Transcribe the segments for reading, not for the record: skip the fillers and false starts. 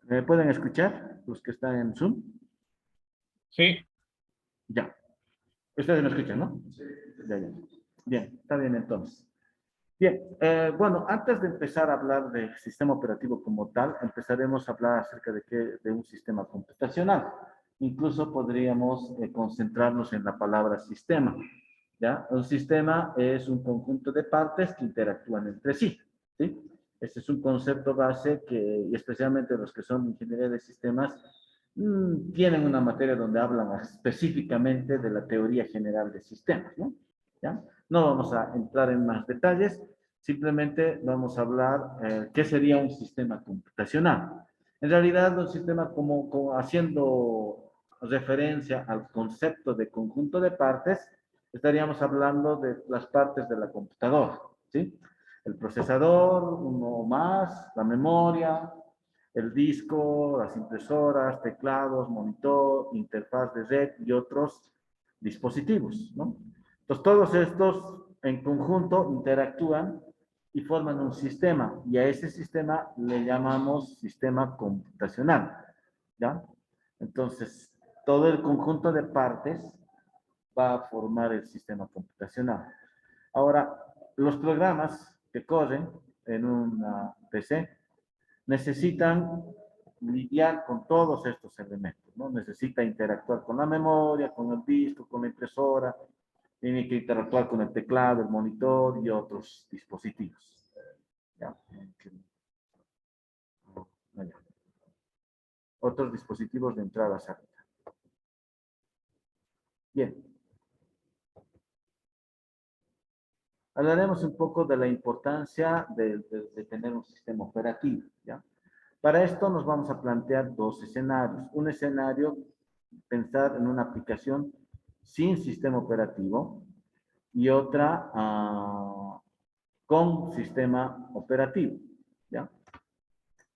¿Me pueden escuchar los que están en Zoom? Sí, Ya. Ustedes me escuchan, ¿no? Ya, ya. Bien, está bien entonces. Bien, bueno, antes de empezar a hablar del sistema operativo como tal, empezaremos a hablar acerca de un sistema computacional. Incluso podríamos concentrarnos en la palabra sistema, ¿ya? Un sistema es un conjunto de partes que interactúan entre sí, ¿sí? Este es un concepto base que, y especialmente los que son ingeniería de sistemas, tienen una materia donde hablan específicamente de la teoría general de sistemas, ¿no? ¿Ya? No vamos a entrar en más detalles, simplemente vamos a hablar qué sería un sistema computacional. En realidad, un sistema como haciendo referencia al concepto de conjunto de partes, estaríamos hablando de las partes de la computadora, ¿sí? El procesador, uno o más, la memoria, el disco, las impresoras, teclados, monitor, interfaz de red y otros dispositivos, ¿no? Entonces, todos estos en conjunto interactúan y forman un sistema, y a ese sistema le llamamos sistema computacional, ¿ya? Entonces, todo el conjunto de partes va a formar el sistema computacional. Ahora, los programas que corren en una PC necesitan lidiar con todos estos elementos, ¿no? Necesita interactuar con la memoria, con el disco, con la impresora, tiene que interactuar con el teclado, el monitor y otros dispositivos. ¿Ya? Otros dispositivos de entrada salida. Bien. Hablaremos un poco de la importancia de tener un sistema operativo, ¿ya? Para esto nos vamos a plantear dos escenarios. Un escenario, pensar en una aplicación sin sistema operativo, y otra con sistema operativo, ¿ya?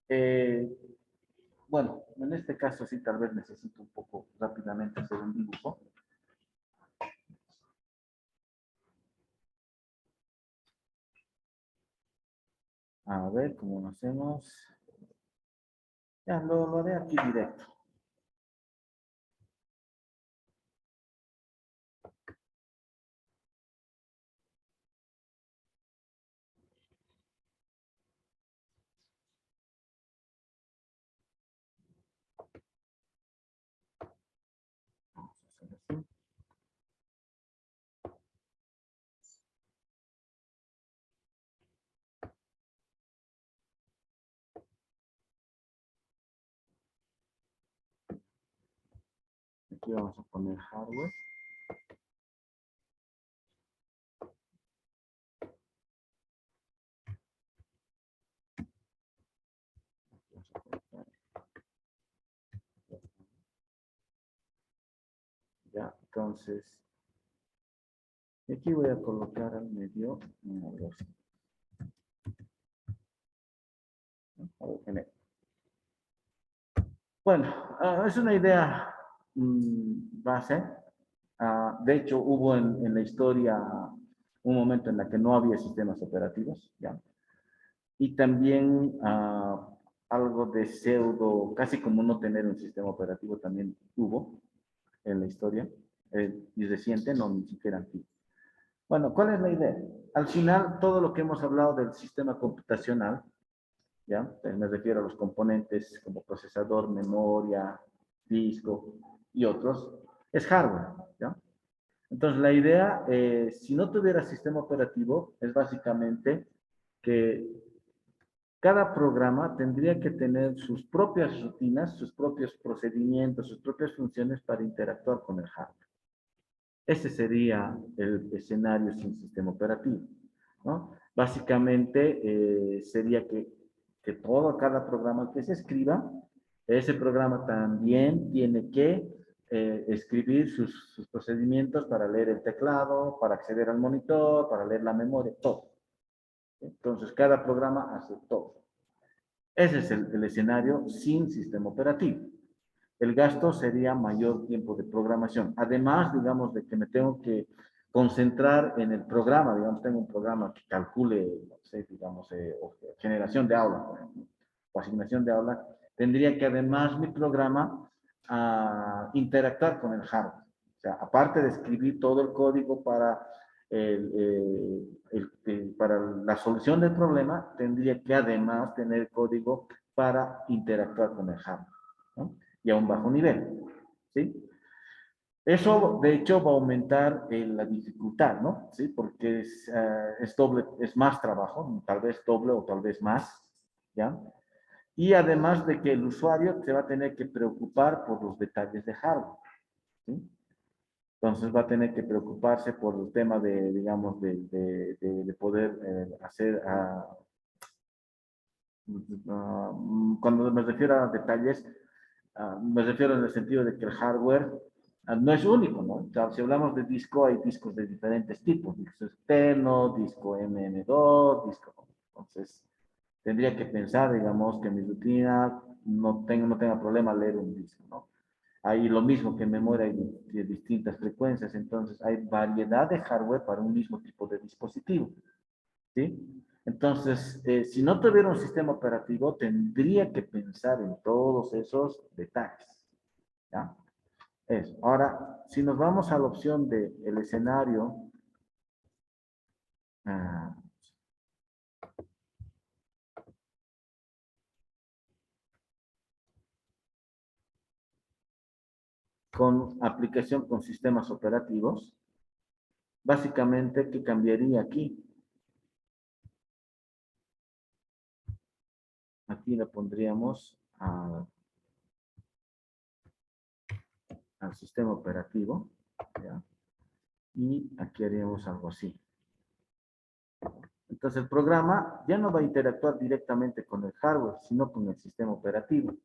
Eh, bueno, en este caso sí, tal vez necesito un poco rápidamente hacer un dibujo. A ver cómo lo hacemos. Ya, lo haré aquí directo. Vamos a hacer así. Aquí vamos a poner hardware. Ya, entonces, aquí voy a colocar al medio algo así. Bueno, es una idea base. De hecho, hubo en la historia un momento en el que no había sistemas operativos, ¿ya? Y también algo de pseudo, casi como no tener un sistema operativo también hubo en la historia, y reciente, no ni siquiera antiguo. Bueno, ¿cuál es la idea? Al final, todo lo que hemos hablado del sistema computacional, ¿ya? Me refiero a los componentes como procesador, memoria, disco y otros, es hardware, ¿ya? Entonces, la idea, si no tuviera sistema operativo, es básicamente que cada programa tendría que tener sus propias rutinas, sus propios procedimientos, sus propias funciones para interactuar con el hardware. Ese sería el escenario sin sistema operativo, ¿no? Básicamente sería que todo, cada programa que se escriba, ese programa también tiene que escribir sus procedimientos para leer el teclado, para acceder al monitor, para leer la memoria, todo. Entonces, cada programa hace todo. Ese es el escenario sin sistema operativo. El gasto sería mayor tiempo de programación. Además, digamos, de que me tengo que concentrar en el programa, digamos, tengo un programa que calcule, no sé, digamos, generación de aula, por ejemplo, o asignación de aula, tendría que además mi programa interactuar con el hardware. O sea, aparte de escribir todo el código para, para la solución del problema, tendría que además tener código para interactuar con el hardware, ¿no? Y a un bajo nivel, ¿sí? Eso, de hecho, va a aumentar la dificultad, ¿no? ¿Sí? Porque es doble, es más trabajo, tal vez doble o tal vez más, ¿ya? Y además de que el usuario se va a tener que preocupar por los detalles de hardware, ¿sí? Entonces va a tener que preocuparse por el tema de, digamos, de poder hacer, cuando me refiero a detalles, me refiero en el sentido de que el hardware no es único, ¿no? O sea, si hablamos de disco, hay discos de diferentes tipos, disco externo, disco MM2, disco. Entonces, tendría que pensar, digamos, que mi rutina no tenga problema leer un disco, ¿no? Hay lo mismo que en memoria, hay de distintas frecuencias, entonces hay variedad de hardware para un mismo tipo de dispositivo, ¿sí? Entonces, si no tuviera un sistema operativo, tendría que pensar en todos esos detalles, ¿ya? Eso. Ahora, si nos vamos a la opción del escenario, ah, con aplicación con sistemas operativos, básicamente, ¿qué cambiaría aquí? Aquí le pondríamos al sistema operativo, ¿ya? Y aquí haríamos algo así. Entonces el programa ya no va a interactuar directamente con el hardware, sino con el sistema operativo.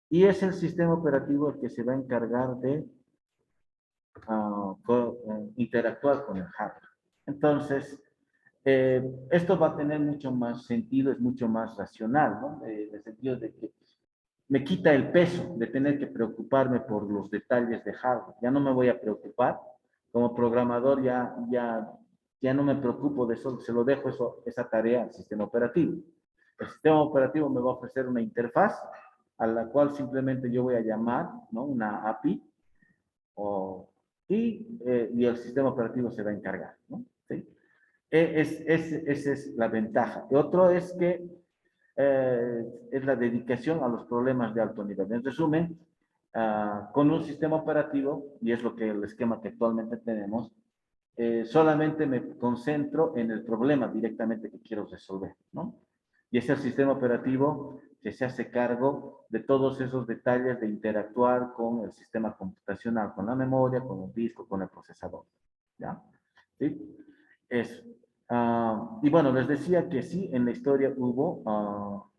Y es el sistema operativo el que se va a encargar de interactuar con el hardware. Entonces, esto va a tener mucho más sentido, es mucho más racional, ¿no? En el sentido de que me quita el peso de tener que preocuparme por los detalles de hardware. Ya no me voy a preocupar. Como programador ya no me preocupo de eso, se lo dejo esa tarea al sistema operativo. El sistema operativo me va a ofrecer una interfaz a la cual simplemente yo voy a llamar, ¿no? Una API, y el sistema operativo se va a encargar, ¿no? ¿Sí? Esa es la ventaja. Y otro es que es la dedicación a los problemas de alto nivel. En resumen, con un sistema operativo, y es lo que el esquema que actualmente tenemos, solamente me concentro en el problema directamente que quiero resolver, ¿no? Y es el sistema operativo que se hace cargo de todos esos detalles de interactuar con el sistema computacional, con la memoria, con el disco, con el procesador, ¿ya? ¿Sí? Eso. Y bueno, les decía que sí, en la historia hubo,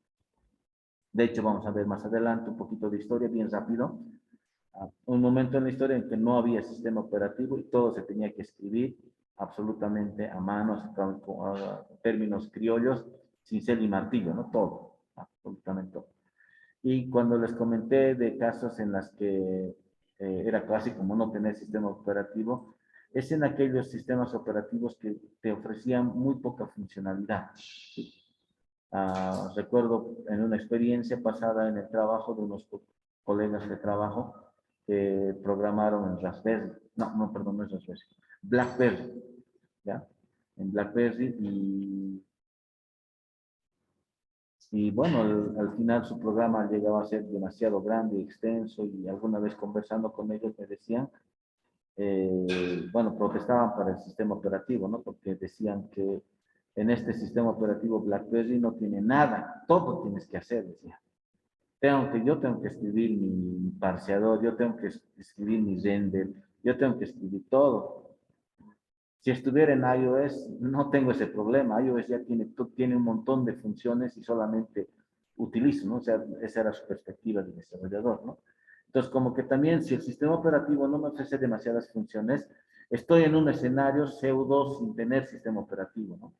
de hecho vamos a ver más adelante un poquito de historia, bien rápido, un momento en la historia en que no había sistema operativo y todo se tenía que escribir absolutamente a mano, con términos criollos, cincel y martillo, ¿no? Todo, absolutamente todo. Y cuando les comenté de casos en las que era casi como no tener sistema operativo, es en aquellos sistemas operativos que te ofrecían muy poca funcionalidad. ¿Sí? Recuerdo en una experiencia pasada en el trabajo de unos colegas de trabajo que programaron en Raspberry, no, perdón, no es Raspberry, BlackBerry, ¿ya? En BlackBerry y bueno, al final su programa llegaba a ser demasiado grande y extenso y alguna vez conversando con ellos me decían, bueno, protestaban para el sistema operativo, ¿no? Porque decían que en este sistema operativo BlackBerry no tiene nada, todo tienes que hacer, decían. Yo tengo que escribir mi parseador, yo tengo que escribir mi render, yo tengo que escribir todo. Si estuviera en iOS, no tengo ese problema. iOS ya tiene un montón de funciones y solamente utilizo, ¿no? O sea, esa era su perspectiva de desarrollador, ¿no? Entonces, como que también si el sistema operativo no me ofrece demasiadas funciones, estoy en un escenario pseudo sin tener sistema operativo, ¿no?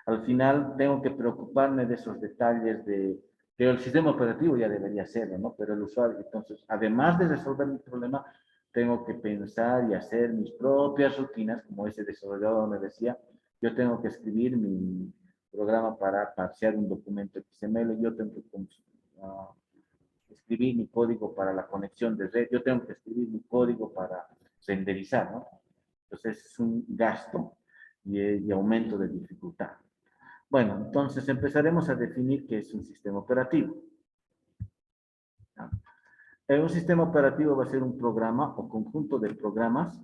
Al final tengo que preocuparme de esos detalles que el sistema operativo ya debería hacerlo, ¿no? Pero el usuario, entonces, además de resolver mi problema, tengo que pensar y hacer mis propias rutinas, como ese desarrollador me decía, yo tengo que escribir mi programa para parsear un documento XML, yo tengo que escribir mi código para la conexión de red, yo tengo que escribir mi código para renderizar, ¿no? Entonces es un gasto y aumento de dificultad. Bueno, entonces empezaremos a definir qué es un sistema operativo. ¿No? Un sistema operativo va a ser un programa o conjunto de programas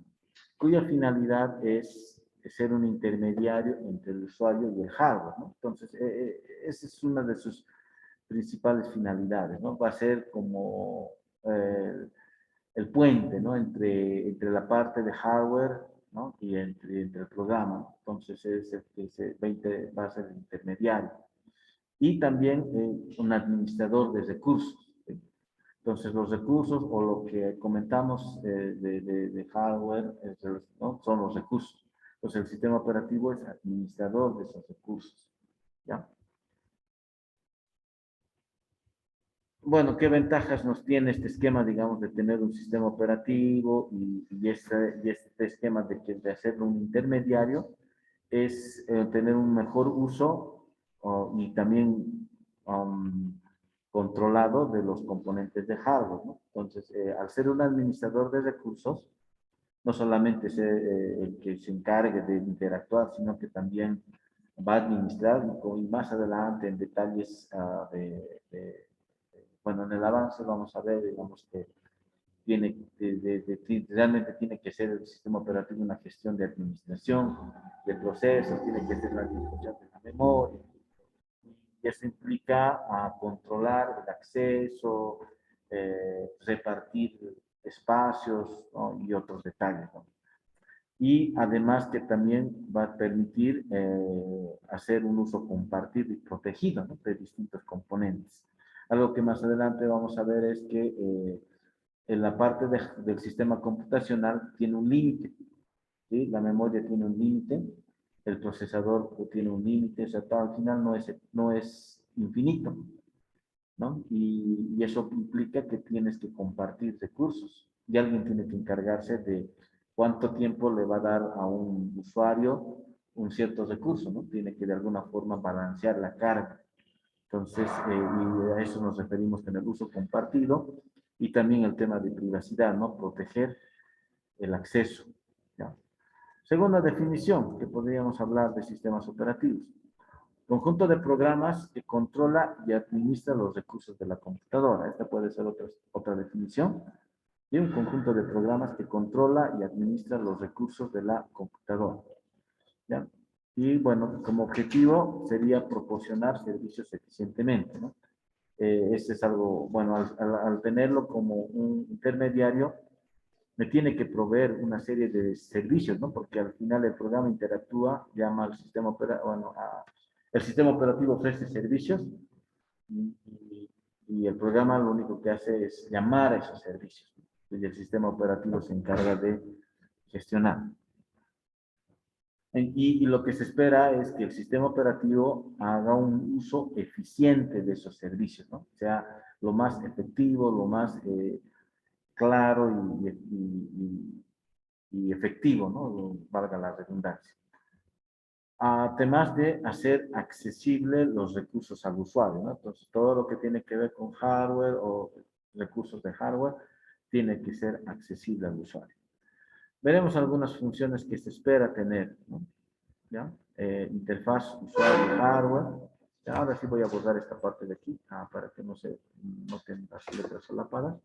cuya finalidad es ser un intermediario entre el usuario y el hardware, ¿no? Entonces, esa es una de sus principales finalidades, ¿no? Va a ser como el puente, ¿no? Entre la parte de hardware, ¿no? Y entre el programa. Entonces, es el que va a ser el intermediario. Y también un administrador de recursos. ¿Sí? Entonces, los recursos o lo que comentamos de hardware, ¿no? Son los recursos. Entonces, el sistema operativo es administrador de esos recursos. ¿Ya? Bueno, ¿qué ventajas nos tiene este esquema, digamos, de tener un sistema operativo y este esquema de hacerlo un intermediario? Es tener un mejor uso y también controlado de los componentes de hardware, ¿no? Entonces, al ser un administrador de recursos, no solamente es el que se encargue de interactuar, sino que también va a administrar y más adelante en detalles bueno, en el avance vamos a ver, digamos que realmente tiene que ser el sistema operativo una gestión de administración de procesos, tiene que ser la administración de la memoria. Y eso implica controlar el acceso, repartir espacios, ¿no? Y otros detalles, ¿no? Y además que también va a permitir hacer un uso compartido y protegido, ¿no? De distintos componentes. Algo que más adelante vamos a ver es que en la parte del sistema computacional tiene un límite, ¿sí? La memoria tiene un límite, el procesador tiene un límite, o sea, al final no es infinito, ¿no? Y eso implica que tienes que compartir recursos y alguien tiene que encargarse de cuánto tiempo le va a dar a un usuario un cierto recurso, ¿no? Tiene que de alguna forma balancear la carga. Entonces, y a eso nos referimos en el uso compartido y también el tema de privacidad, ¿no? Proteger el acceso. ¿Ya? Segunda definición, que podríamos hablar de sistemas operativos. Conjunto de programas que controla y administra los recursos de la computadora. Esta puede ser otra definición. Y un conjunto de programas que controla y administra los recursos de la computadora. ¿Ya? Y bueno, como objetivo sería proporcionar servicios eficientemente, ¿no? Este es algo, bueno, al tenerlo como un intermediario, me tiene que proveer una serie de servicios, ¿no? Porque al final el programa interactúa, llama al sistema operativo, bueno, el sistema operativo ofrece servicios y, y el programa lo único que hace es llamar a esos servicios, ¿no? Y el sistema operativo se encarga de gestionar. Y lo que se espera es que el sistema operativo haga un uso eficiente de esos servicios, ¿no? Sea lo más efectivo, lo más claro y efectivo, ¿no? Valga la redundancia. Además de hacer accesibles los recursos al usuario, ¿no? Entonces, todo lo que tiene que ver con hardware o recursos de hardware tiene que ser accesible al usuario. Veremos algunas funciones que se espera tener, ¿no? ¿Ya? Interfaz usuario-hardware. Ahora sí voy a borrar esta parte de aquí para que no se noten las letras solapadas.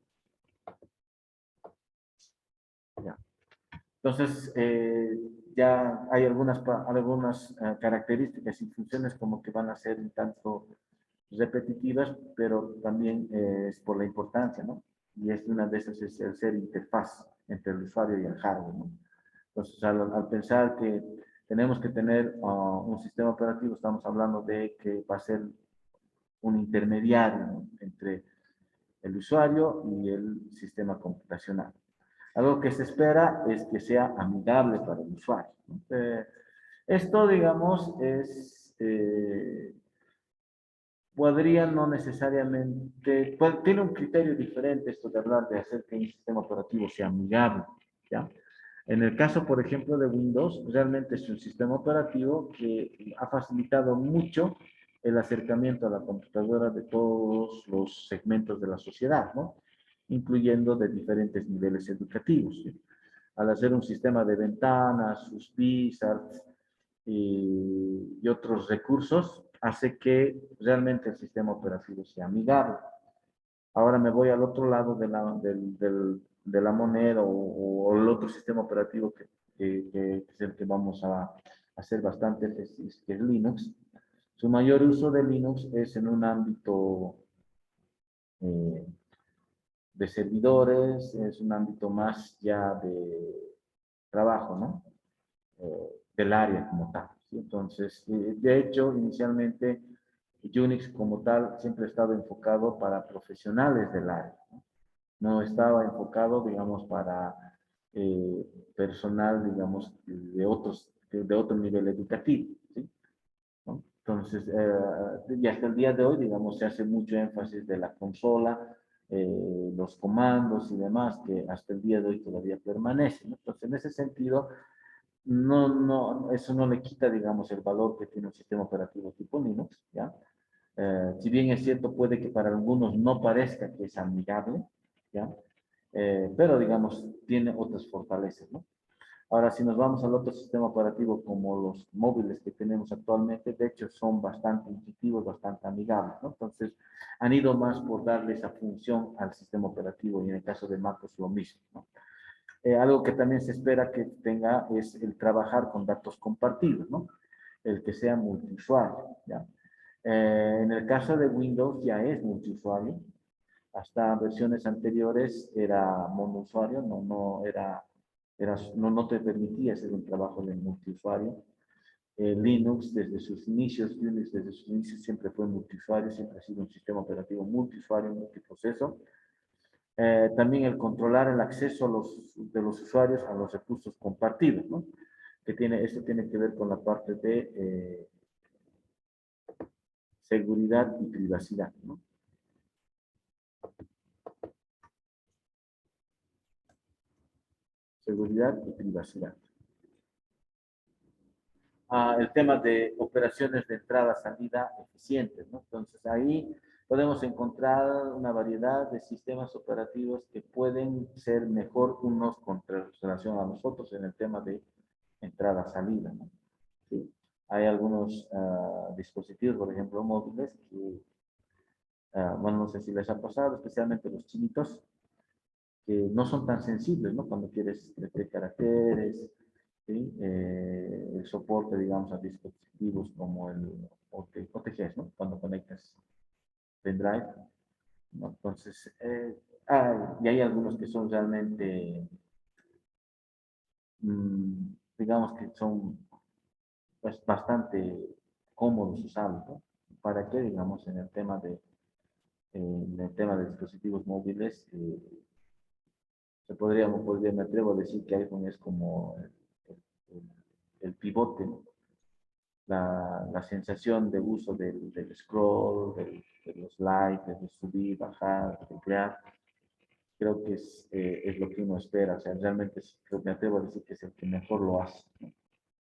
Ya. Entonces, ya hay algunas características y funciones como que van a ser un tanto repetitivas, pero también es por la importancia, ¿no? Y una de esas es el ser interfaz entre el usuario y el hardware, ¿no? Entonces, al pensar que tenemos que tener un sistema operativo, estamos hablando de que va a ser un intermediario, ¿no? Entre el usuario y el sistema computacional. Algo que se espera es que sea amigable para el usuario, ¿no? Esto, digamos, podría no necesariamente, tiene un criterio diferente esto de hablar de hacer que un sistema operativo sea amigable, ¿ya? En el caso, por ejemplo, de Windows, realmente es un sistema operativo que ha facilitado mucho el acercamiento a la computadora de todos los segmentos de la sociedad, ¿no? Incluyendo de diferentes niveles educativos, ¿sí? Al hacer un sistema de ventanas, sus wizards y otros recursos, hace que realmente el sistema operativo sea amigable. Ahora me voy al otro lado de la moneda o el otro sistema operativo que es el que vamos a hacer bastante, que es Linux. Su mayor uso de Linux es en un ámbito eh, de servidores, es un ámbito más ya de trabajo, ¿no? Del área como tal, ¿sí? Entonces, de hecho, inicialmente Unix como tal siempre ha estado enfocado para profesionales del área, ¿no? No estaba enfocado, digamos, para personal, digamos, de otro nivel educativo, ¿sí? ¿No? Entonces, y hasta el día de hoy, digamos, se hace mucho énfasis de la consola, los comandos y demás, que hasta el día de hoy todavía permanecen, ¿no? Entonces, en ese sentido, eso no le quita, digamos, el valor que tiene un sistema operativo tipo Linux, ¿ya? Si bien es cierto, puede que para algunos no parezca que es amigable, ¿ya? Pero, digamos, tiene otras fortalezas, ¿no? Ahora, si nos vamos al otro sistema operativo como los móviles que tenemos actualmente, de hecho son bastante intuitivos, bastante amigables, ¿no? Entonces, han ido más por darle esa función al sistema operativo y en el caso de MacOS lo mismo, ¿no? Algo que también se espera que tenga es el trabajar con datos compartidos, ¿no? El que sea multiusuario, ¿ya? En el caso de Windows ya es multiusuario. Hasta versiones anteriores era monousuario, no te permitía hacer un trabajo de multiusuario. Linux desde sus inicios, Unix desde sus inicios siempre fue multiusuario, siempre ha sido un sistema operativo multiusuario, multiproceso. También el controlar el acceso de los usuarios a los recursos compartidos, ¿no? Esto tiene que ver con la parte de seguridad y privacidad, ¿no? Seguridad y privacidad. El tema de operaciones de entrada-salida eficientes, ¿no? Entonces ahí podemos encontrar una variedad de sistemas operativos que pueden ser mejor unos con relación a nosotros en el tema de entrada-salida, ¿no? ¿Sí? Hay algunos dispositivos, por ejemplo, móviles, que, bueno, no sé si les ha pasado, especialmente los chinitos, que no son tan sensibles, ¿no? Cuando quieres escribir caracteres, ¿sí? El soporte, digamos, a dispositivos como el OTGs, ¿no? Cuando conectas pendrive, ¿no? Entonces, y hay algunos que son realmente, digamos que son pues, bastante cómodos usarlos, ¿no? ¿Para qué? Digamos, en el tema de dispositivos móviles, me atrevo a decir que iPhone es como el, el pivote, ¿no? La sensación de uso del scroll, de los likes, de subir, bajar, emplear, creo que es lo que uno espera. O sea, realmente me atrevo a decir que es el que mejor lo hace, ¿no?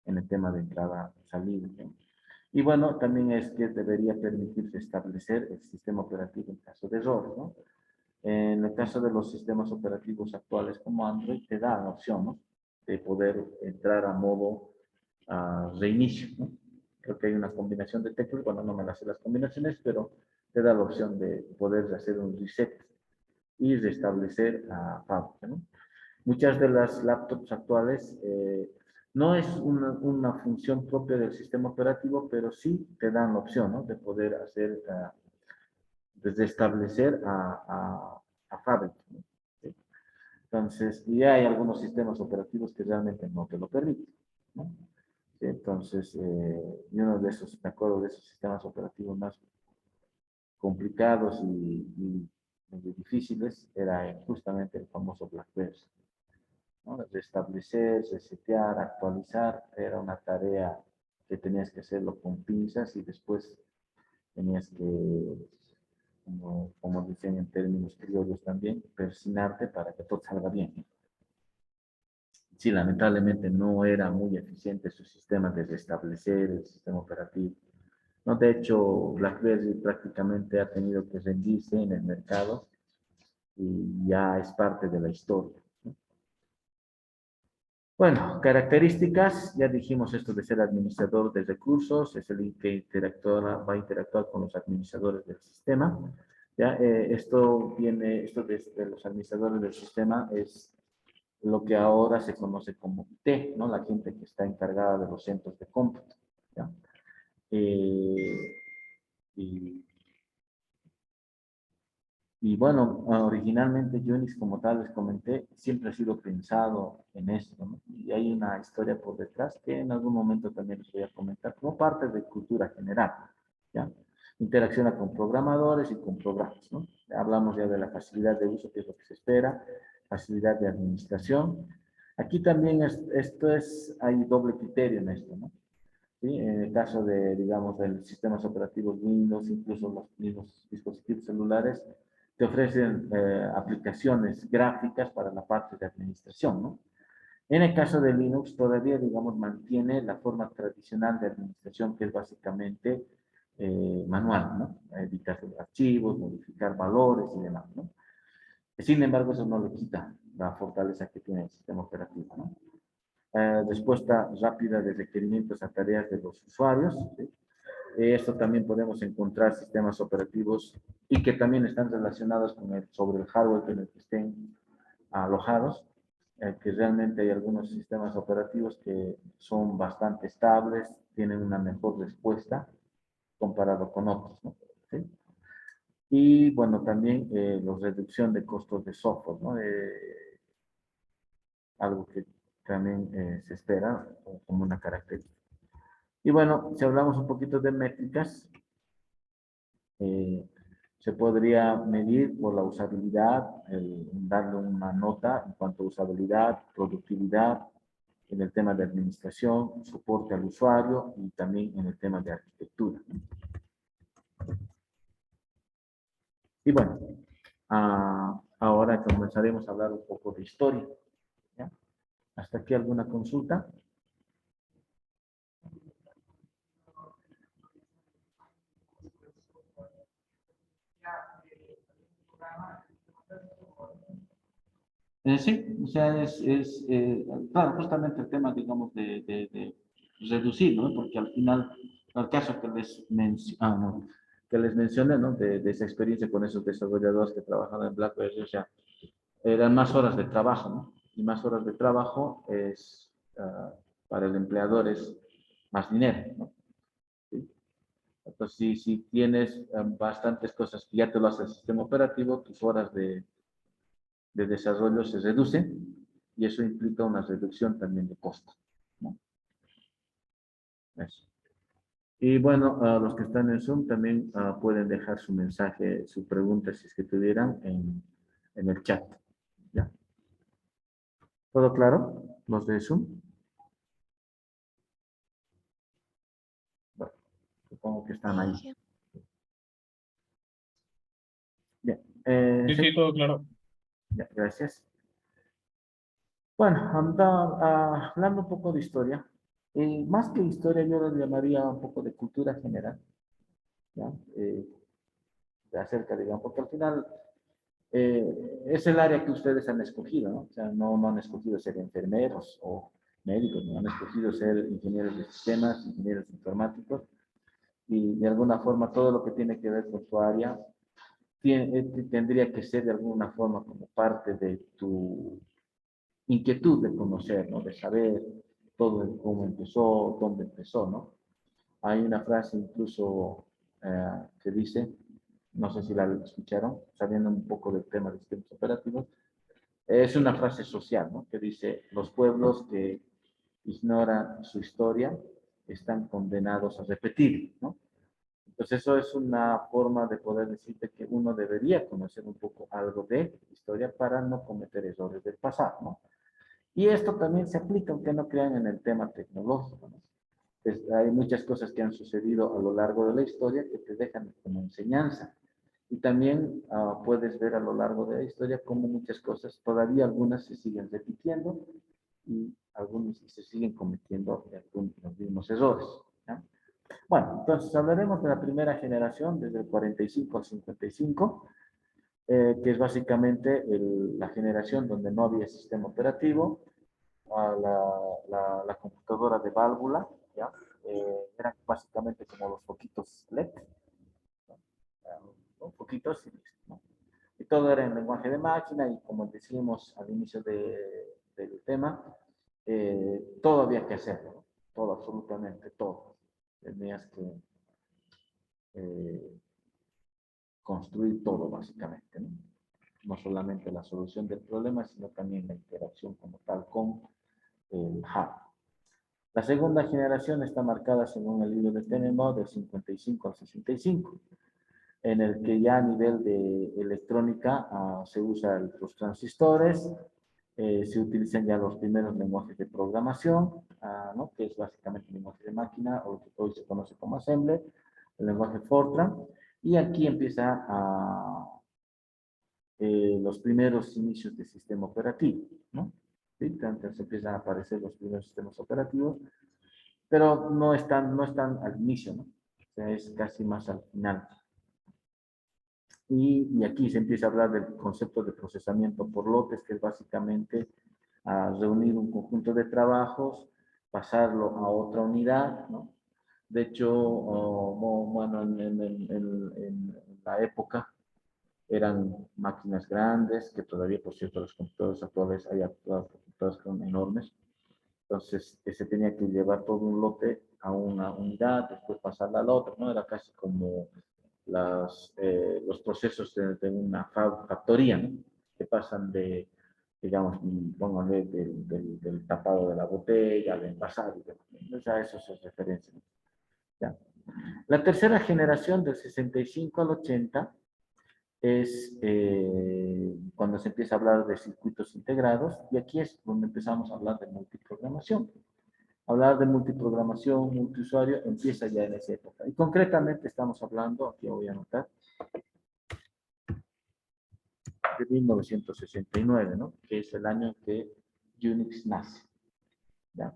En el tema de entrada-salida, ¿no? Y bueno, también es que debería permitirse establecer el sistema operativo en caso de errores, ¿no? En el caso de los sistemas operativos actuales como Android, te da la opción, ¿no? De poder entrar a modo reinicio, ¿no? Creo que hay una combinación de teclas, bueno, no me las sé las combinaciones, pero te da la opción de poder hacer un reset y restablecer la fábrica, ¿no? Muchas de las laptops actuales no es una función propia del sistema operativo, pero sí te dan la opción, ¿no? De poder hacer, restablecer a fábrica, ¿no? ¿Sí? Entonces, y hay algunos sistemas operativos que realmente no te lo permiten, ¿no? ¿Sí? Entonces, y uno de esos, me acuerdo de esos sistemas operativos más complicados y difíciles, era justamente el famoso BlackBerry, ¿no? Restablecer, resetear, actualizar, era una tarea que tenías que hacerlo con pinzas y después tenías que, como dicen en términos criollos también, persinarte para que todo salga bien. Sí, lamentablemente no era muy eficiente su sistema de restablecer el sistema operativo. ¿no? De hecho, BlackBerry prácticamente ha tenido que rendirse en el mercado y ya es parte de la historia, ¿no? Bueno, características, ya dijimos esto de ser administrador de recursos, es el que va a interactuar con los administradores del sistema. Ya, esto de los administradores del sistema es lo que ahora se conoce como IT, ¿no? La gente que está encargada de los centros de cómputo, ¿ya? Eh, y Y bueno, originalmente Unix como tal les comenté, siempre ha sido pensado en esto, ¿no? Y hay una historia por detrás que en algún momento también les voy a comentar como parte de cultura general, ¿ya? Interacciona con programadores y con programas, ¿no? Hablamos ya de la facilidad de uso, que es lo que se espera, facilidad de administración. Aquí también hay doble criterio en esto, ¿no? ¿Sí? En el caso de, digamos, de los sistemas operativos Windows, incluso los mismos dispositivos celulares, te ofrecen aplicaciones gráficas para la parte de administración, ¿no? En el caso de Linux, todavía, digamos, mantiene la forma tradicional de administración, que es básicamente manual, ¿no? Editar los archivos, modificar valores y demás, ¿no? Sin embargo, eso no le quita la fortaleza que tiene el sistema operativo, ¿no? Respuesta rápida de requerimientos a tareas de los usuarios, ¿sí? Esto también podemos encontrar sistemas operativos y que también están relacionados sobre el hardware en el que estén alojados, que realmente hay algunos sistemas operativos que son bastante estables, tienen una mejor respuesta comparado con otros, ¿no? ¿Sí? Y bueno, también la reducción de costos de software, ¿no? Algo que también se espera como una característica. Y bueno, si hablamos un poquito de métricas, eh, se podría medir por la usabilidad, darle una nota en cuanto a usabilidad, productividad, en el tema de administración, soporte al usuario y también en el tema de arquitectura. Y bueno, ahora comenzaremos a hablar un poco de historia, ¿ya? ¿Hasta aquí alguna consulta? Sí, o sea, claro, justamente el tema, digamos, de reducir, ¿no? Porque al final, el caso que les mencioné, ¿no? De esa experiencia con esos desarrolladores que trabajaban en BlackBerry, o sea, eran más horas de trabajo, ¿no? Y más horas de trabajo para el empleador es más dinero, ¿no? ¿Sí? Entonces, si tienes bastantes cosas que ya te lo hace el sistema operativo, tus horas de desarrollo se reducen y eso implica una reducción también de costo, ¿no? Eso. Y bueno, los que están en Zoom también pueden dejar su mensaje, su pregunta, si es que tuvieran, en el chat. ¿Ya? ¿Todo claro? Los de Zoom. Bueno, supongo que están ahí. Sí. Bien. Sí, Sí, sí, todo claro. ya, gracias. Bueno, hablando un poco de historia. Más que historia, yo lo llamaría un poco de cultura general, ¿ya? Acerca, digamos, porque al final es el área que ustedes han escogido, ¿no? O sea, no han escogido ser enfermeros o médicos, no han escogido ser ingenieros de sistemas, ingenieros informáticos, y de alguna forma todo lo que tiene que ver con tu área tendría que ser de alguna forma como parte de tu inquietud de conocer, ¿no? De saber todo cómo empezó, dónde empezó, ¿no? Hay una frase incluso que dice, no sé si la escucharon, sabiendo un poco del tema de sistemas operativos, es una frase social, ¿no? Que dice, los pueblos que ignoran su historia están condenados a repetir, ¿no? Entonces eso es una forma de poder decirte que uno debería conocer un poco algo de historia para no cometer errores del pasado, ¿no? Y esto también se aplica, aunque no crean, en el tema tecnológico, ¿no? Hay muchas cosas que han sucedido a lo largo de la historia que te dejan como enseñanza. Y también puedes ver a lo largo de la historia cómo muchas cosas, todavía algunas se siguen repitiendo y algunos se siguen cometiendo los mismos errores, ¿no? Bueno, entonces hablaremos de la primera generación, desde el 45 al 55, que es básicamente la generación donde no había sistema operativo, la computadora de válvula, ¿ya? Eran básicamente como los foquitos LED, ¿no? Foquitos y listo, ¿no? Y todo era en lenguaje de máquina y como decíamos al inicio del tema, todo había que hacerlo, ¿no? Todo, absolutamente todo. Tenías que eh, construir todo básicamente, ¿no? No solamente la solución del problema, sino también la interacción como tal con el hardware. La segunda generación está marcada según el libro de Tenenbaum del 55 al 65, en el que ya a nivel de electrónica se usan los transistores, se utilizan ya los primeros lenguajes de programación, ¿no? Que es básicamente el lenguaje de máquina, o que hoy se conoce como Assembler, el lenguaje Fortran, y aquí empieza los primeros inicios del sistema operativo, ¿no? ¿Sí? Entonces empiezan a aparecer los primeros sistemas operativos, pero no están al inicio, ¿no? O sea, es casi más al final. Y aquí se empieza a hablar del concepto de procesamiento por lotes, que es básicamente reunir un conjunto de trabajos, pasarlo a otra unidad, ¿no? De hecho, bueno, en la época eran máquinas grandes, que todavía, por cierto, los computadores actuales, hay computadoras que son enormes. Entonces, se tenía que llevar todo un lote a una unidad, después pasarla a la otra, ¿no? Era casi como los procesos de una factoría, ¿no? Que pasan de, digamos, póngale, del tapado de la botella, al envasado, o sea, eso es referencia, ¿no? Ya. La tercera generación, del 65 al 80, es cuando se empieza a hablar de circuitos integrados, y aquí es donde empezamos a hablar de multiprogramación. Hablar de multiprogramación, multiusuario, empieza ya en esa época. Y concretamente estamos hablando, aquí voy a anotar, de 1969, ¿no? Que es el año en que Unix nace, ¿ya?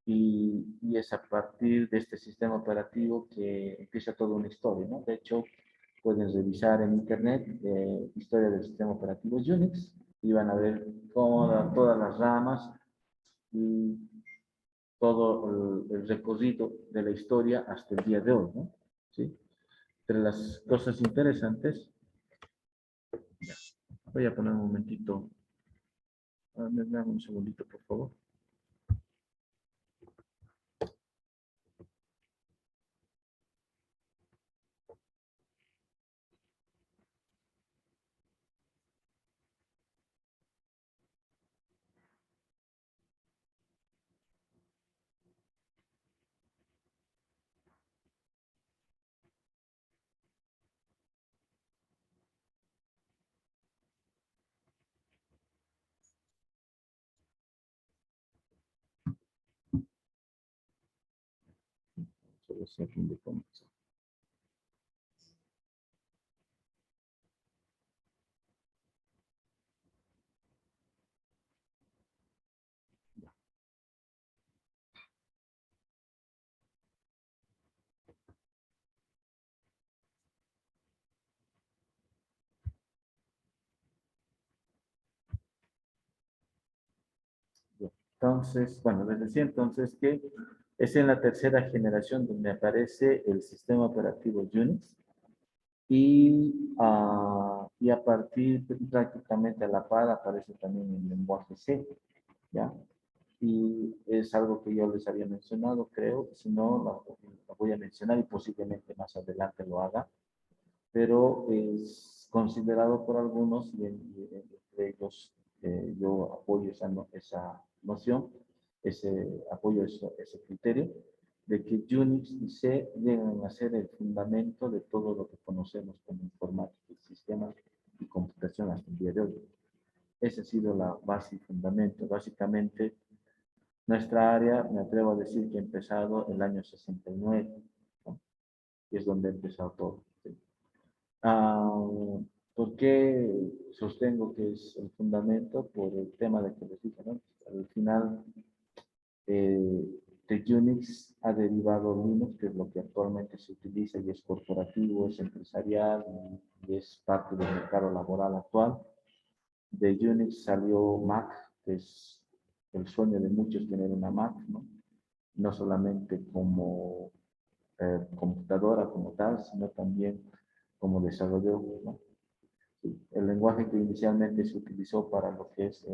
Y es a partir de este sistema operativo que empieza toda una historia, ¿no? De hecho, pueden revisar en internet historia del sistema operativo Unix y van a ver todas las ramas y todo el recorrido de la historia hasta el día de hoy, ¿no? ¿Sí? Entre las cosas interesantes, voy a poner un momentito, me dan un segundito, por favor. Solo sé a fin de comenzar. Entonces, bueno, les decía entonces que es en la tercera generación donde aparece el sistema operativo Unix y a partir prácticamente a la par aparece también el lenguaje C, ¿ya? Y es algo que yo les había mencionado, creo, si no, lo voy a mencionar y posiblemente más adelante lo haga, pero es considerado por algunos, y entre ellos yo apoyo esa noción, apoyo ese criterio, de que Unix y C llegan a ser el fundamento de todo lo que conocemos como informática, sistemas y computación hasta el día de hoy. Esa ha sido la base y fundamento. Básicamente, nuestra área, me atrevo a decir que ha empezado el año 69, ¿no? Y es donde ha empezado todo. ¿Sí? Ah, ¿Por qué sostengo que es el fundamento? Por el tema de que les dije, ¿no? Al final, eh, de Unix ha derivado Linux, que es lo que actualmente se utiliza y es corporativo, es empresarial y es parte del mercado laboral actual. De Unix salió Mac, que es el sueño de muchos tener una Mac, ¿no? No solamente como computadora como tal, sino también como desarrollo, ¿no? Sí, el lenguaje que inicialmente se utilizó para lo que es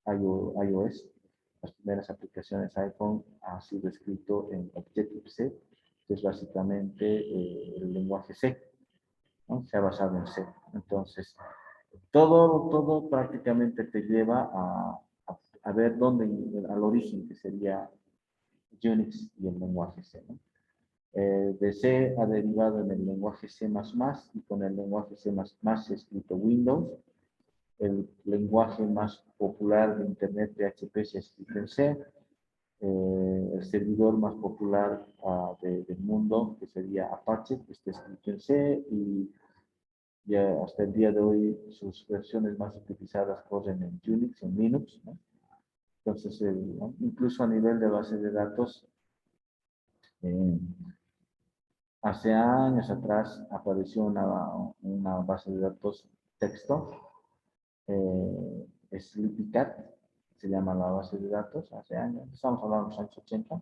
iOS, las primeras aplicaciones iPhone, ha sido escrito en Objective-C, que es básicamente el lenguaje C, ¿no? Se ha basado en C. Entonces, todo prácticamente te lleva a ver dónde, al origen, que sería Unix y el lenguaje C, ¿no? De C ha derivado en el lenguaje C++ y con el lenguaje C++ se ha escrito Windows. El lenguaje más popular de Internet, PHP, se ha escrito en C. El servidor más popular del mundo, que sería Apache, que está escrito en C, y ya hasta el día de hoy sus versiones más utilizadas corren en Unix, en Linux, ¿no? Entonces, ¿no? Incluso a nivel de base de datos, eh, hace años atrás apareció una base de datos texto, Sleepycat, se llama la base de datos, hace años, estamos hablando de los años 80,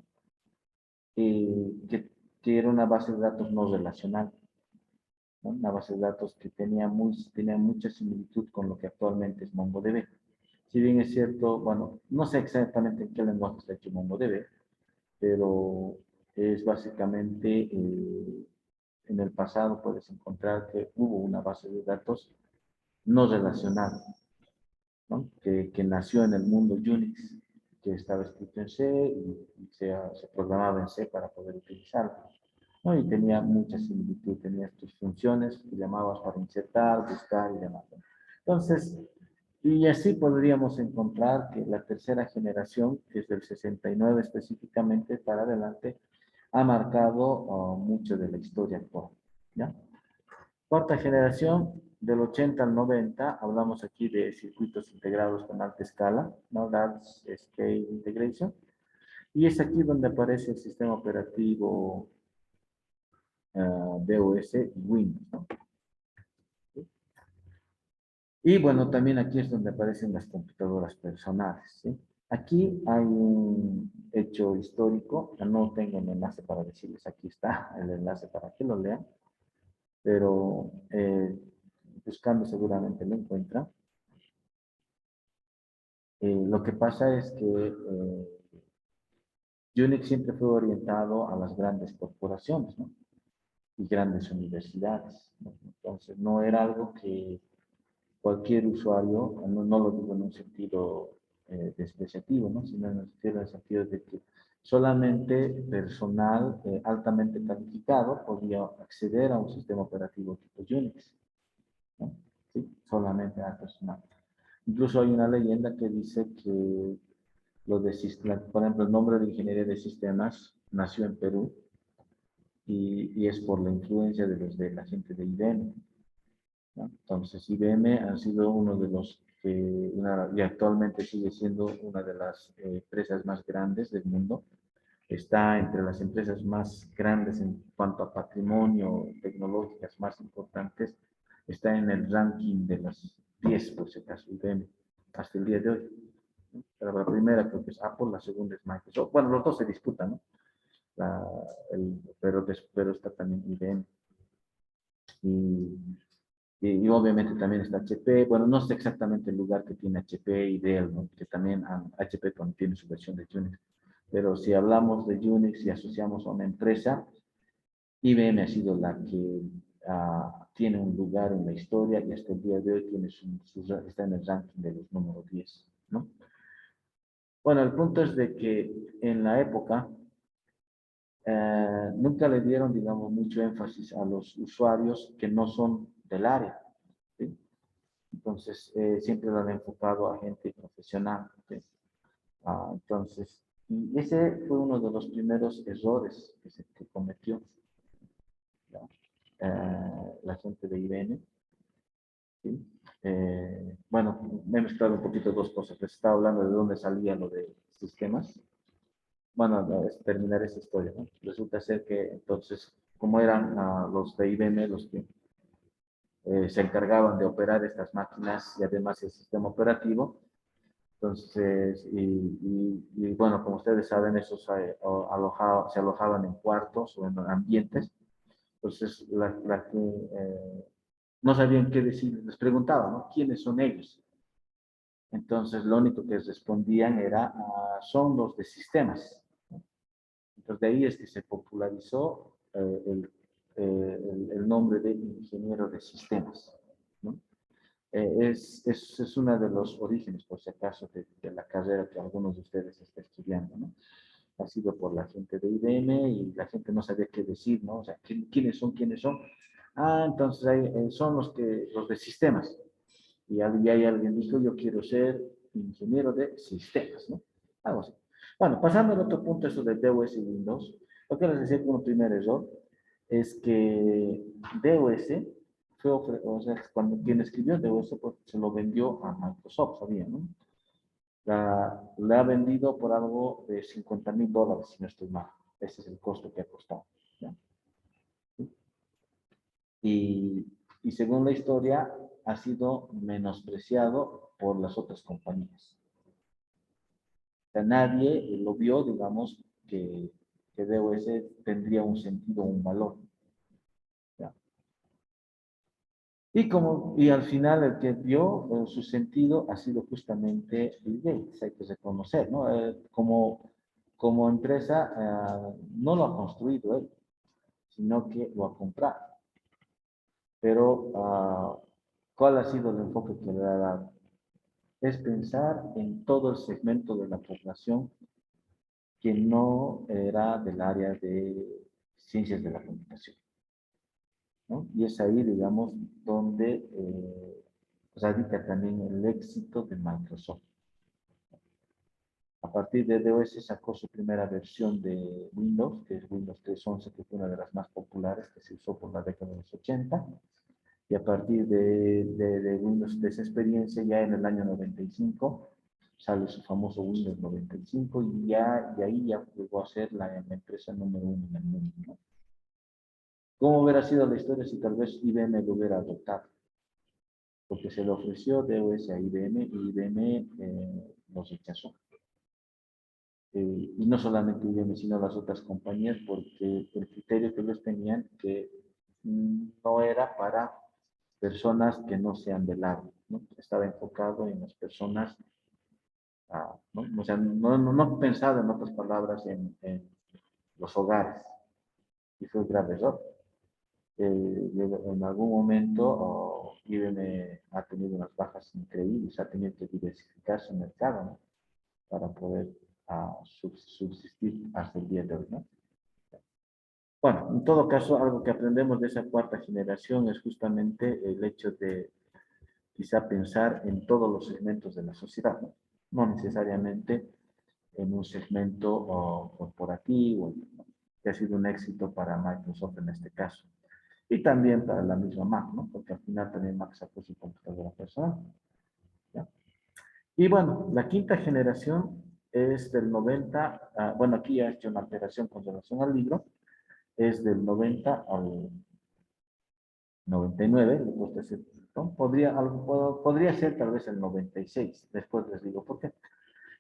que era una base de datos no relacional, ¿no? Una base de datos que tenía mucha similitud con lo que actualmente es MongoDB. Si bien es cierto, bueno, no sé exactamente en qué lenguaje está hecho MongoDB, pero es básicamente, en el pasado puedes encontrar que hubo una base de datos no relacional, ¿no? Que nació en el mundo Unix, que estaba escrito en C y se programaba en C para poder utilizarlo, ¿no? Y tenía mucha similitud, tenía tus funciones que llamabas para insertar, buscar y demás. Entonces, y así podríamos encontrar que la tercera generación, que es del 69 específicamente para adelante, ha marcado mucho de la historia actual, ¿ya? Cuarta generación, del 80 al 90, hablamos aquí de circuitos integrados con alta escala, ¿no? Large Scale Integration. Y es aquí donde aparece el sistema operativo DOS y Windows, ¿no? Y bueno, también aquí es donde aparecen las computadoras personales, ¿sí? Aquí hay un hecho histórico, no tengo un enlace para decirles, aquí está el enlace para que lo lean, pero buscando seguramente lo encuentran. Lo que pasa es que Unix siempre fue orientado a las grandes corporaciones, ¿no? Y grandes universidades, ¿no? Entonces, no era algo que cualquier usuario, no lo digo en un sentido despreciativo, ¿no? Sino en el sentido de que solamente personal altamente calificado podía acceder a un sistema operativo tipo Unix, ¿no? ¿Sí? Solamente al personal. Incluso hay una leyenda que dice que por ejemplo, el nombre de ingeniería de sistemas nació en Perú y es por la influencia de la gente de IBM, ¿no? Entonces, IBM ha sido uno de los que, y actualmente sigue siendo una de las empresas más grandes del mundo. Está entre las empresas más grandes en cuanto a patrimonio tecnológicas más importantes. Está en el ranking de las 10, por si acaso, IBM, hasta el día de hoy. Pero la primera creo que es Apple, la segunda es Microsoft. Bueno, los dos se disputan, ¿no? Pero está también IBM. Y, y obviamente también está HP. Bueno, no sé exactamente el lugar que tiene HP y Dell, ¿no? Que también HP tiene su versión de Unix. Pero si hablamos de Unix y asociamos a una empresa, IBM ha sido la que tiene un lugar en la historia y hasta el día de hoy está en el ranking de los números 10, ¿no? Bueno, el punto es de que en la época nunca le dieron, digamos, mucho énfasis a los usuarios que no son del área, ¿sí? Entonces, siempre lo han enfocado a gente profesional, ¿sí? Entonces, y ese fue uno de los primeros errores que cometió, ¿no? La gente de IBM, ¿sí? Bueno, me he mezclado un poquito dos cosas. Les estaba hablando de dónde salía lo de sistemas. bueno, es terminar esa historia, ¿no? Resulta ser que entonces, como eran los de IBM los que se encargaban de operar estas máquinas y además el sistema operativo, entonces, bueno, como ustedes saben, esos se alojaban en cuartos o en ambientes, entonces no sabían qué decir, les preguntaban, ¿no? ¿Quiénes son ellos? Entonces, lo único que respondían era, son los de sistemas. Entonces, de ahí es que se popularizó el nombre de ingeniero de sistemas, ¿no? Es uno de los orígenes, por si acaso, de la carrera que algunos de ustedes están estudiando, ¿no? Ha sido por la gente de IBM y la gente no sabía qué decir, ¿no? O sea, ¿quiénes son? ¿Quiénes son? Entonces son los de sistemas. Y ahí alguien dijo, yo quiero ser ingeniero de sistemas, ¿no? Algo así. Bueno, pasando al otro punto, eso de DOS y Windows, lo que les decía como primer error es que DOS o sea, cuando quien escribió DOS pues, se lo vendió a Microsoft, sabía, ¿no? Le ha vendido por algo de $50,000, si no estoy mal. Ese es el costo que ha costado. ¿Ya? Y según la historia, ha sido menospreciado por las otras compañías. O sea, nadie lo vio, digamos, que DOS tendría un sentido, un valor. ¿Ya? Y al final el que vio su sentido ha sido justamente Bill Gates, hay que reconocer, ¿no? Como empresa no lo ha construido él, sino que lo ha comprado. Pero, ¿cuál ha sido el enfoque que le ha dado? Es pensar en todo el segmento de la población que no era del área de ciencias de la computación, ¿no? Y es ahí, digamos, donde radica también el éxito de Microsoft. A partir de DOS sacó su primera versión de Windows, que es Windows 3.11, que fue una de las más populares que se usó por la década de los 80. Y a partir de Windows de esa experiencia, ya en el año 95, sale su famoso Windows 95 y ya de ahí ya llegó a ser la empresa número uno en el mundo, ¿no? ¿Cómo hubiera sido la historia si tal vez IBM lo hubiera adoptado? Porque se le ofreció DOS a IBM y IBM lo rechazó. Y no solamente IBM, sino las otras compañías, porque el criterio que ellos tenían que no era para personas que no sean del área, ¿no? Estaba enfocado en las personas, ¿no? O sea, no pensado en otras palabras en los hogares, y fue un grave error. En algún momento IBM ha tenido unas bajas increíbles, ha tenido que diversificar su mercado, ¿no? Para poder subsistir hasta el día de hoy, ¿no? Bueno, en todo caso, algo que aprendemos de esa cuarta generación es justamente el hecho de quizá pensar en todos los segmentos de la sociedad, ¿no? No necesariamente en un segmento corporativo, ¿no? Que ha sido un éxito para Microsoft en este caso. Y también para la misma Mac, ¿no? Porque al final también Mac sacó su computadora personal, ¿ya? Y bueno, la quinta generación es del 90, bueno, aquí ya he hecho una alteración con relación al libro, es del 90 al 99, le gusta decir, ¿no? Podría ser tal vez el 96, después les digo por qué.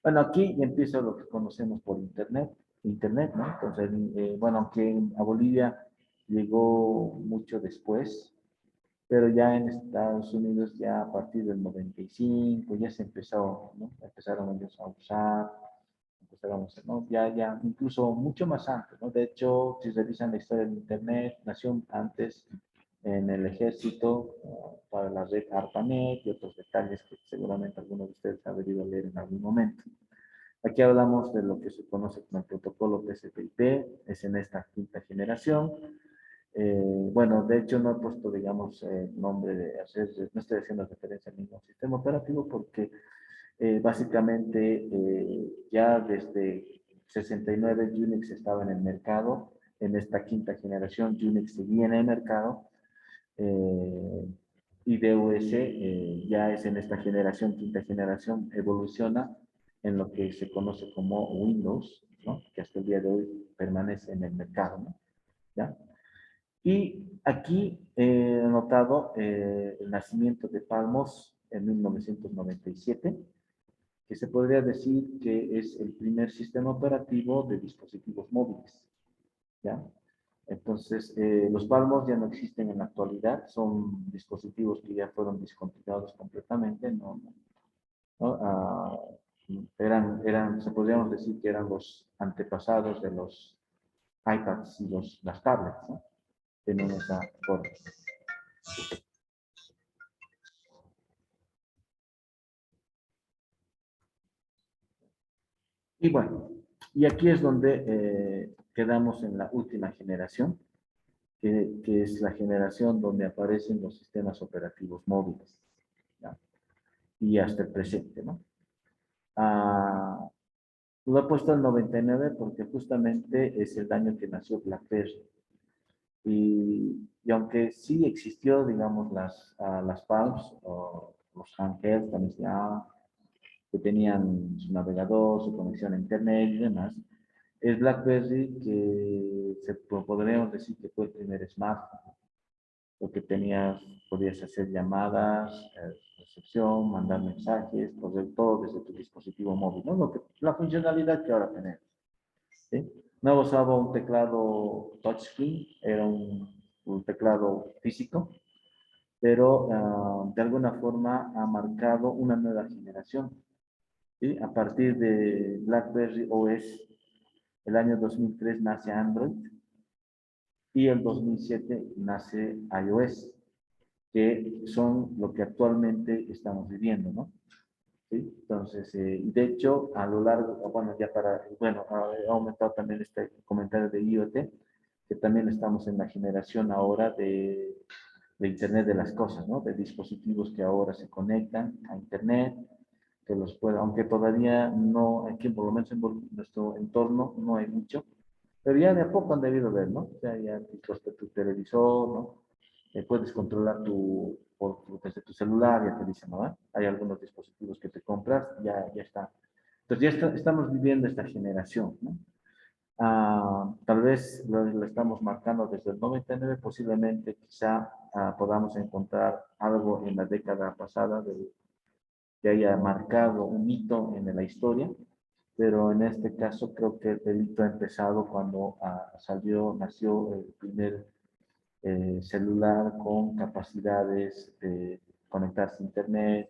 Bueno, aquí ya empieza lo que conocemos por Internet, ¿no? Entonces, bueno, aunque a Bolivia llegó mucho después, pero ya en Estados Unidos ya a partir del 95 ya se empezó, ¿no? Empezaron ellos a usar, empezaron a, ¿no? Ya, incluso mucho más antes, ¿no? De hecho, si revisan la historia del Internet, nació antes en el ejército para la red ARPANET y otros detalles que seguramente algunos de ustedes han debido leer en algún momento. Aquí hablamos de lo que se conoce como el protocolo TCP/IP, es en esta quinta generación. Bueno, de hecho no he puesto, digamos, nombre no estoy haciendo referencia a ningún sistema operativo porque básicamente ya desde 69 Unix estaba en el mercado, en esta quinta generación Unix seguía en el mercado, y DOS ya es en esta generación, quinta generación, evoluciona en lo que se conoce como Windows ¿no? Que hasta el día de hoy permanece en el mercado, ¿no? ¿Ya? Y aquí he notado el nacimiento de Palmos en 1997, que se podría decir que es el primer sistema operativo de dispositivos móviles, ¿ya? Entonces, los Palmos ya no existen en la actualidad, son dispositivos que ya fueron discontinuados completamente, ¿no? Se podríamos decir que eran los antepasados de los iPads y las tablets, ¿no? Tienen esa forma. Y bueno, y aquí es donde quedamos en la última generación, que es la generación donde aparecen los sistemas operativos móviles, ¿ya? Y hasta el presente, ¿no? Ah, lo he puesto en 99 porque justamente es el año que nació BlackBerry. Y aunque sí existió, digamos, las Palms o los handhelds, también se llama, que tenían su navegador, su conexión a internet y demás, es BlackBerry que podríamos decir que fue el primer smartphone, porque podías hacer llamadas, recepción, mandar mensajes, poder todo desde tu dispositivo móvil, ¿no? La funcionalidad que ahora tenemos, ¿sí? No usaba un teclado touchscreen, era un teclado físico, pero de alguna forma ha marcado una nueva generación, ¿sí? A partir de BlackBerry OS, el año 2003 nace Android y el 2007 nace iOS, que son lo que actualmente estamos viviendo, ¿no? ¿Sí? Entonces, de hecho, a lo largo, bueno, ha aumentado también este comentario de IoT, que también estamos en la generación ahora de Internet de las cosas, ¿no? De dispositivos que ahora se conectan a Internet, que los pueda, aunque todavía no, aquí por lo menos en nuestro entorno no hay mucho, pero ya de a poco han debido ver, ¿no? O sea, ya tu televisor, ¿no? Puedes controlar desde tu celular, ya te dicen, ¿no? Hay algunos dispositivos que te compras, ya está. Entonces estamos viviendo esta generación, ¿no? Tal vez lo estamos marcando desde el 99, posiblemente quizá podamos encontrar algo en la década pasada que haya marcado un hito en la historia, pero en este caso creo que el hito ha empezado cuando nació el primer celular con capacidades de conectarse a internet,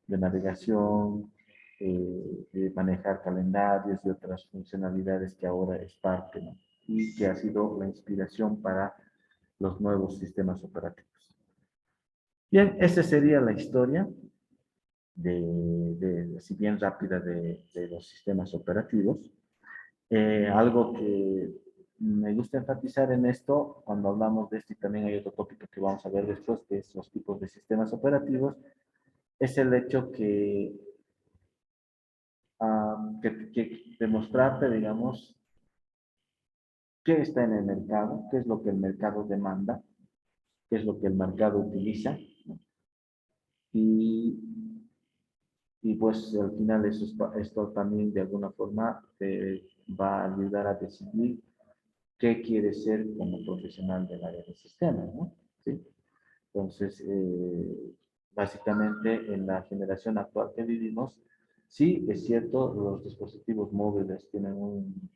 de navegación, de manejar calendarios y otras funcionalidades que ahora es parte, ¿no? Y que ha sido la inspiración para los nuevos sistemas operativos. Bien, esa sería la historia así bien rápida de los sistemas operativos. Algo que me gusta enfatizar en esto, cuando hablamos de esto, y también hay otro tópico que vamos a ver después, que es los tipos de sistemas operativos, es el hecho que demostrarte, digamos, qué está en el mercado, qué es lo que el mercado demanda, qué es lo que el mercado utiliza, ¿no? Y, y pues al final esto también de alguna forma te va a ayudar a decidir qué quieres ser como profesional del área de sistemas, ¿no? ¿Sí? Entonces, básicamente en la generación actual que vivimos, sí, es cierto, los dispositivos móviles tienen un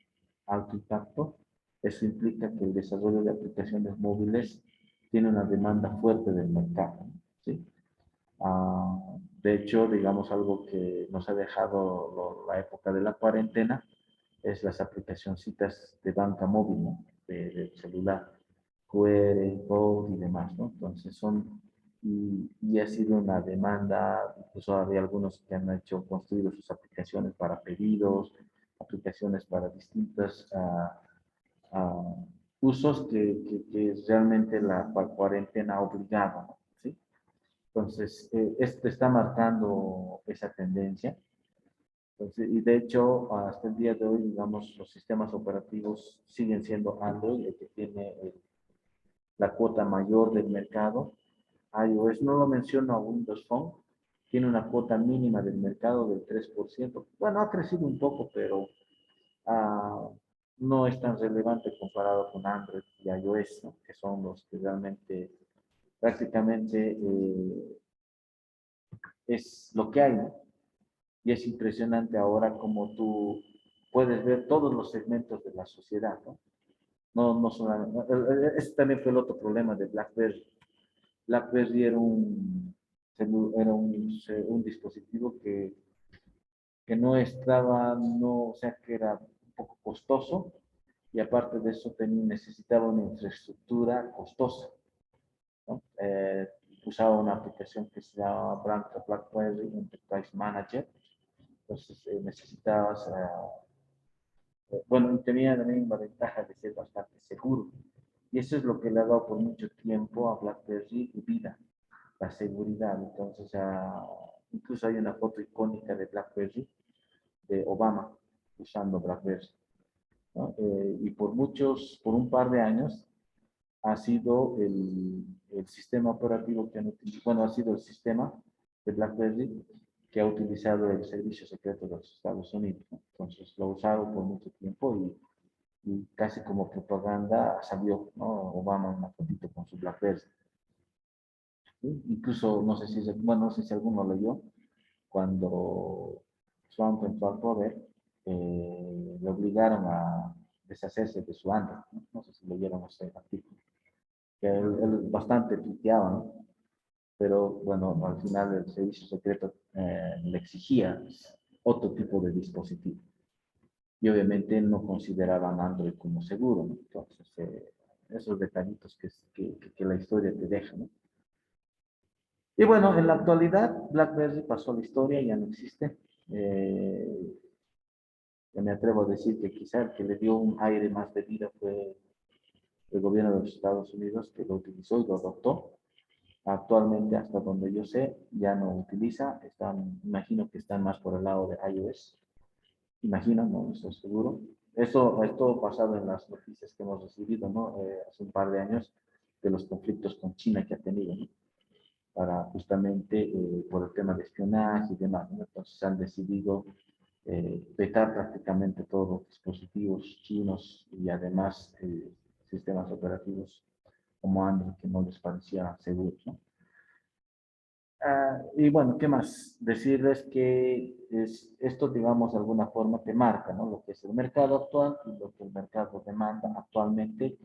alto impacto. Eso implica que el desarrollo de aplicaciones móviles tiene una demanda fuerte del mercado, ¿sí? De hecho, digamos, algo que nos ha dejado la época de la cuarentena es las aplicacioncitas de banca móvil, ¿no? De celular, QR, Code y demás, ¿no? Entonces y ha sido una demanda, incluso había algunos que han construido sus aplicaciones para pedidos, aplicaciones para distintos usos que realmente la cuarentena ha obligado, ¿no? ¿Sí? Entonces, esto está marcando esa tendencia. Entonces, y de hecho, hasta el día de hoy, digamos, los sistemas operativos siguen siendo Android, el que tiene la cuota mayor del mercado. iOS no lo menciono a Windows Phone, tiene una cuota mínima del mercado del 3%. Bueno, ha crecido un poco, pero ah, no es tan relevante comparado con Android y iOS, ¿no? Que son los que realmente prácticamente es lo que hay, ¿no? Y es impresionante ahora como tú puedes ver todos los segmentos de la sociedad, ¿no? No solamente, ese también fue el otro problema de BlackBerry. BlackBerry era un dispositivo que no estaba, no, o sea, que era un poco costoso y aparte de eso necesitaba una infraestructura costosa, ¿no? Usaba una aplicación que se llama BlackBerry Enterprise Manager, entonces necesitabas, bueno, tenía también la ventaja de ser bastante seguro. Y eso es lo que le ha dado por mucho tiempo a BlackBerry vida, la seguridad. Entonces, incluso hay una foto icónica de BlackBerry, de Obama, usando BlackBerry, ¿no? Y por un par de años, ha sido el sistema operativo que han utilizado, bueno, ha sido el sistema de BlackBerry que ha utilizado el servicio secreto de los Estados Unidos, ¿no? Entonces lo ha usado por mucho tiempo y casi como propaganda salió, ¿no? Obama una fotito con su BlackBerry. ¿Sí? Incluso, bueno, no sé si alguno leyó, cuando Trump entró al poder, le obligaron a deshacerse de su Android, ¿no? No sé si leyeron ese artículo, que él bastante tuiteaba, ¿no? Pero bueno, al final el servicio secreto le exigía otro tipo de dispositivo. Y obviamente no consideraban Android como seguro, ¿no? Entonces, esos detallitos que la historia te deja, ¿no? Y bueno, en la actualidad, BlackBerry pasó la historia, ya no existe. Eh, ya me atrevo a decir que quizá el que le dio un aire más de vida fue el gobierno de los Estados Unidos, que lo utilizó y lo adoptó. Actualmente, hasta donde yo sé, ya no utiliza. Imagino que están más por el lado de iOS. Imagino, no estoy seguro. Esto basado en las noticias que hemos recibido, ¿no? Hace un par de años, de los conflictos con China que ha tenido, ¿no? Para justamente por el tema de espionaje y demás, ¿no? Entonces han decidido vetar prácticamente todos los dispositivos chinos y además sistemas operativos como Android que no les parecía seguros, ¿no? Y bueno, ¿qué más? Decirles que esto, digamos, de alguna forma te marca, ¿no? Lo que es el mercado actual y lo que el mercado demanda actualmente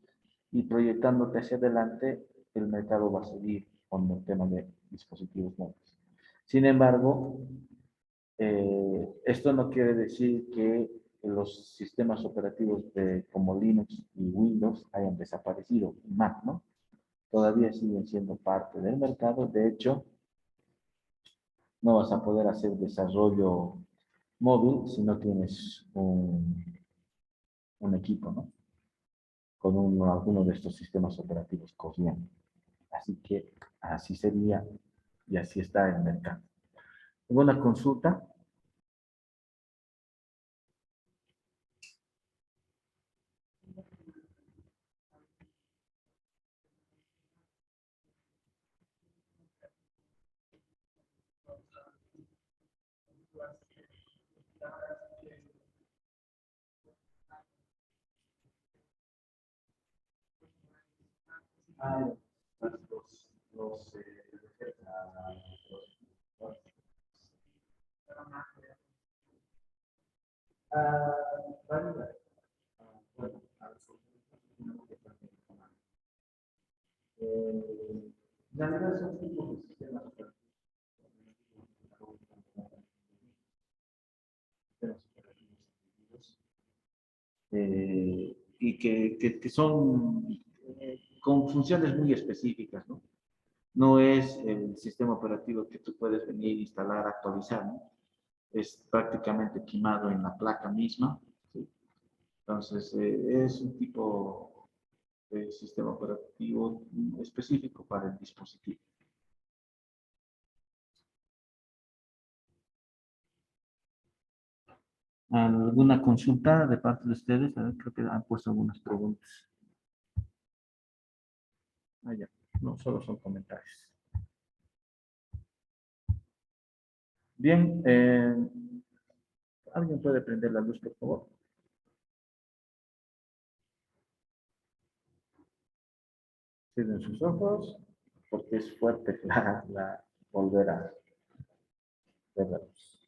y proyectándote hacia adelante, el mercado va a seguir con el tema de dispositivos móviles. Sin embargo, esto no quiere decir que los sistemas operativos como Linux y Windows hayan desaparecido, Mac, ¿no? Todavía siguen siendo parte del mercado. De hecho, no vas a poder hacer desarrollo móvil si no tienes un equipo, ¿no? Con alguno de estos sistemas operativos corriendo. Así que así sería y así está el mercado. ¿Alguna consulta? Ah, bueno, la verdad son tipos de sistemas operativos. Y que son con funciones muy específicas, ¿no? No es el sistema operativo que tú puedes venir, instalar, actualizar, ¿no? Es prácticamente quemado en la placa misma, ¿sí? Entonces, es un tipo de sistema operativo específico para el dispositivo. ¿Alguna consulta de parte de ustedes? A ver, creo que han puesto algunas preguntas. Ah, ya. No, solo son comentarios. Bien, ¿alguien puede prender la luz, por favor? Cierren sus ojos porque es fuerte la volver a ver la luz.